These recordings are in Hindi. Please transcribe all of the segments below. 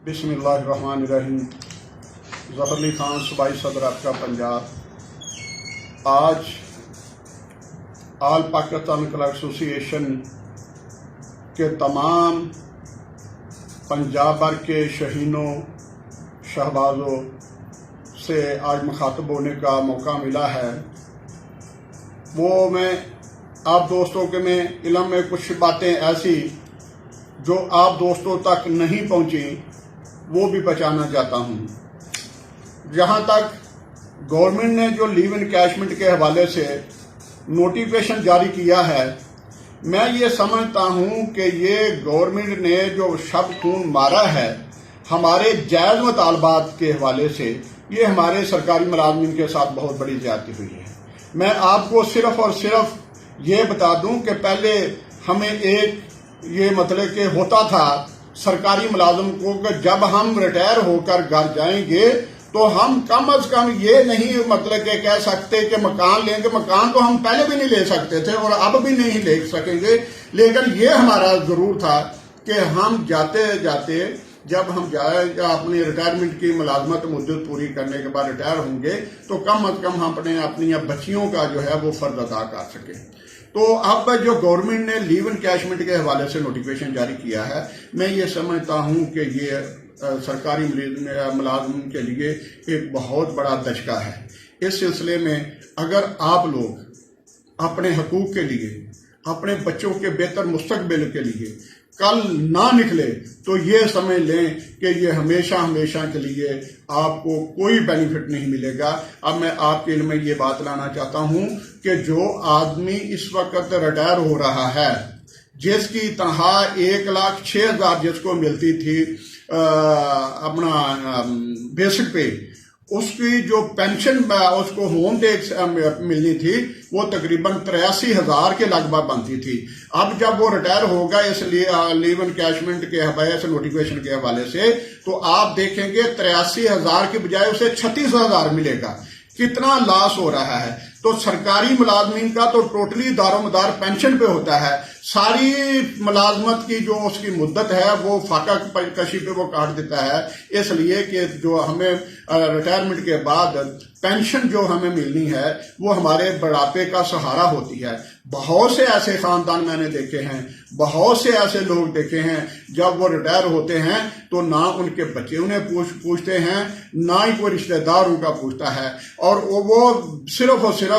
बिस्मिल्लाहिर्रहमानिर्रहीम। ज़फ़र अली ख़ान, सूबाई सदर आपका पंजाब। आज ऑल पाकिस्तान क्लर्क एसोसिएशन के तमाम पंजाब भर के शहीनों शहबाजों से आज मुखातब होने का मौका मिला है। वो मैं आप दोस्तों के में इल्म में कुछ बातें ऐसी जो आप दोस्तों तक नहीं पहुंची वो भी बचाना चाहता हूं। जहां तक गवर्नमेंट ने जो लीव इनकैशमेंट के हवाले से नोटिफिकेशन जारी किया है, मैं ये समझता हूं कि ये गवर्नमेंट ने जो शब खून मारा है हमारे जायज़ मुतालबात के हवाले से, ये हमारे सरकारी मुलाजमीन के साथ बहुत बड़ी ज्यादती हुई है। मैं आपको सिर्फ और सिर्फ ये बता दूं कि पहले हमें एक ये मतलब कि होता था सरकारी मुलाजम को कि जब हम रिटायर होकर घर जाएंगे तो हम कम अज कम ये नहीं मतलब कि कह सकते कि मकान लेंगे। मकान तो हम पहले भी नहीं ले सकते थे और अब भी नहीं ले सकेंगे, लेकिन ये हमारा जरूर था कि हम जाते जाते जब हम जाए अपनी रिटायरमेंट की मुलाजमत मुद्दत पूरी करने के बाद रिटायर होंगे तो कम अज कम हम अपनी बच्चियों का जो है वो फर्ज अदा कर सकें। तो अब जो गवर्नमेंट ने लीव इनकैशमेंट के हवाले से नोटिफिकेशन जारी किया है, मैं ये समझता हूं कि ये सरकारी मुलाजमिन के लिए एक बहुत बड़ा दचका है। इस सिलसिले में अगर आप लोग अपने हकूक के लिए, अपने बच्चों के बेहतर मुस्तकबिल के लिए कल ना निकले तो ये समझ लें कि ये हमेशा हमेशा के लिए आपको कोई बेनिफिट नहीं मिलेगा। अब मैं आपके इल्म में ये बात लाना चाहता हूं कि जो आदमी इस वक्त रिटायर हो रहा है, जिसकी तनख्वाह 1,06,000 जिसको मिलती थी अपना बेसिक पे, उसकी जो पेंशन उसको होम टैक्स मिलनी थी वो तकरीबन 83,000 के लगभग बनती थी। अब जब वो रिटायर होगा इसलिए लीव इनकैशमेंट के हवाले से नोटिफिकेशन के हवाले से, तो आप देखेंगे 83,000 के बजाय उसे 36,000 मिलेगा। कितना लॉस हो रहा है। तो सरकारी मुलाजमीन का तो टोटली दारोमदार पेंशन पे होता है। सारी मुलाजमत की जो उसकी मुद्दत है वो फाका कशी पे वो काट देता है, इसलिए कि जो हमें रिटायरमेंट के बाद पेंशन जो हमें मिलनी है वो हमारे बुढ़ापे का सहारा होती है। बहुत से ऐसे खानदान मैंने देखे हैं, बहुत से ऐसे लोग देखे हैं जब वो रिटायर होते हैं तो ना उनके बच्चे उन्हें पूछते हैं, ना ही कोई रिश्तेदार उनका पूछता है, और वो सिर्फ और सिर्फ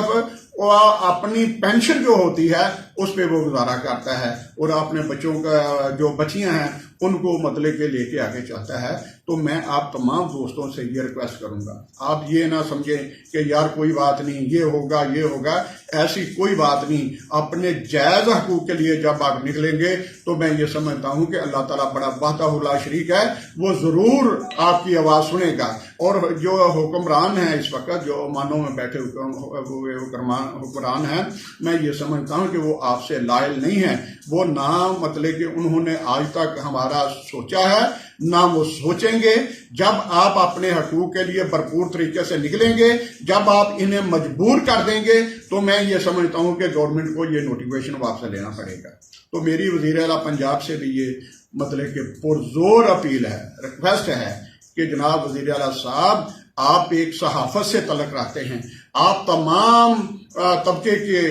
वो अपनी पेंशन जो होती है उस पर वो गुजारा करता है और अपने बच्चों का जो बच्चियां हैं उनको मतलब के लेके आगे चलता है। तो मैं आप तमाम दोस्तों से ये रिक्वेस्ट करूंगा, आप ये ना समझें कि यार कोई बात नहीं, ये होगा, ऐसी कोई बात नहीं। अपने जायज़ हकूक के लिए जब आप निकलेंगे तो मैं ये समझता हूं कि अल्लाह ताला बड़ा वाहदा शरीक है, वो जरूर आपकी आवाज़ सुनेगा। और जो हुक्मरान हैं इस वक्त, जो मानों में बैठे हुक्मरान हैं, मैं ये समझता हूं कि वो आपसे लायल नहीं है। वो ना मतलब कि उन्होंने आज तक हमारा सोचा है, ना वो सोचेंगे। जब आप अपने हकूक के लिए भरपूर तरीके से निकलेंगे, जब आप इन्हें मजबूर कर देंगे, तो मैं ये समझता हूं कि गवर्नमेंट को ये नोटिफिकेशन वापस लेना पड़ेगा। तो मेरी वज़ीर आला पंजाब से भी ये मतलब कि पुरजोर अपील है, रिक्वेस्ट है कि जनाब वज़ीर आला साहब, आप एक सहाफत से तल्लुक़ रखते हैं, आप तमाम तबके के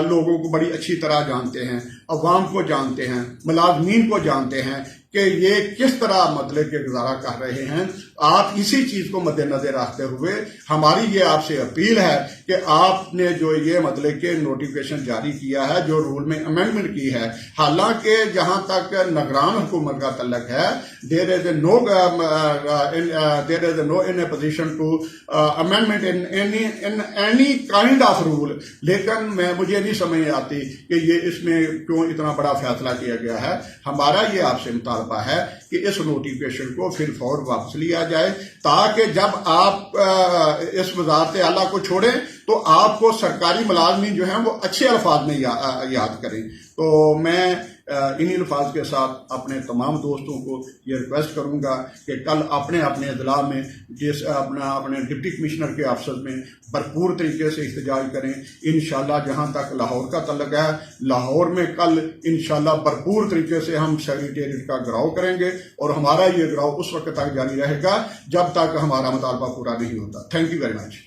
लोगों को बड़ी अच्छी तरह जानते हैं, अवाम को जानते हैं, मुलाजमीन को जानते हैं कि ये किस तरह मतलब के गुजारा कर रहे हैं। आप इसी चीज को मद्देनजर रखते हुए हमारी ये आपसे अपील है कि आपने जो ये मतलब के नोटिफिकेशन जारी किया है, जो रूल में अमेंडमेंट की है, हालांकि जहां तक निगरान हुकूमत का तल्लक है, there is no in a position to amendment in any kind of rule. लेकिन मुझे नहीं समझ आती कि ये इसमें क्यों इतना बड़ा फैसला किया गया है। हमारा ये आपसे मुतालबा है कि इस नोटिफिकेशन को फिर फौर वापस लिया जाए, ताकि जब आप इस वजारत आला को छोड़ें तो आपको सरकारी मुलाजमीन जो हैं वो अच्छे अल्फाज में याद करें। तो मैं इन्हीं अल्फाज के साथ अपने तमाम दोस्तों को ये रिक्वेस्ट करूंगा कि कल अपने अपने अजला में अपने डिप्टी कमिश्नर के ऑफिस में भरपूर तरीके से एहतजाज करें। इंशाल्लाह जहां तक लाहौर का तल्लक है, लाहौर में कल इंशाल्लाह भरपूर तरीके से हम सेक्रेटेरिएट का घेराव करेंगे और हमारा ये घेराव उस वक्त तक जारी रहेगा जब तक हमारा मुतालबा पूरा नहीं होता। Thank you very much.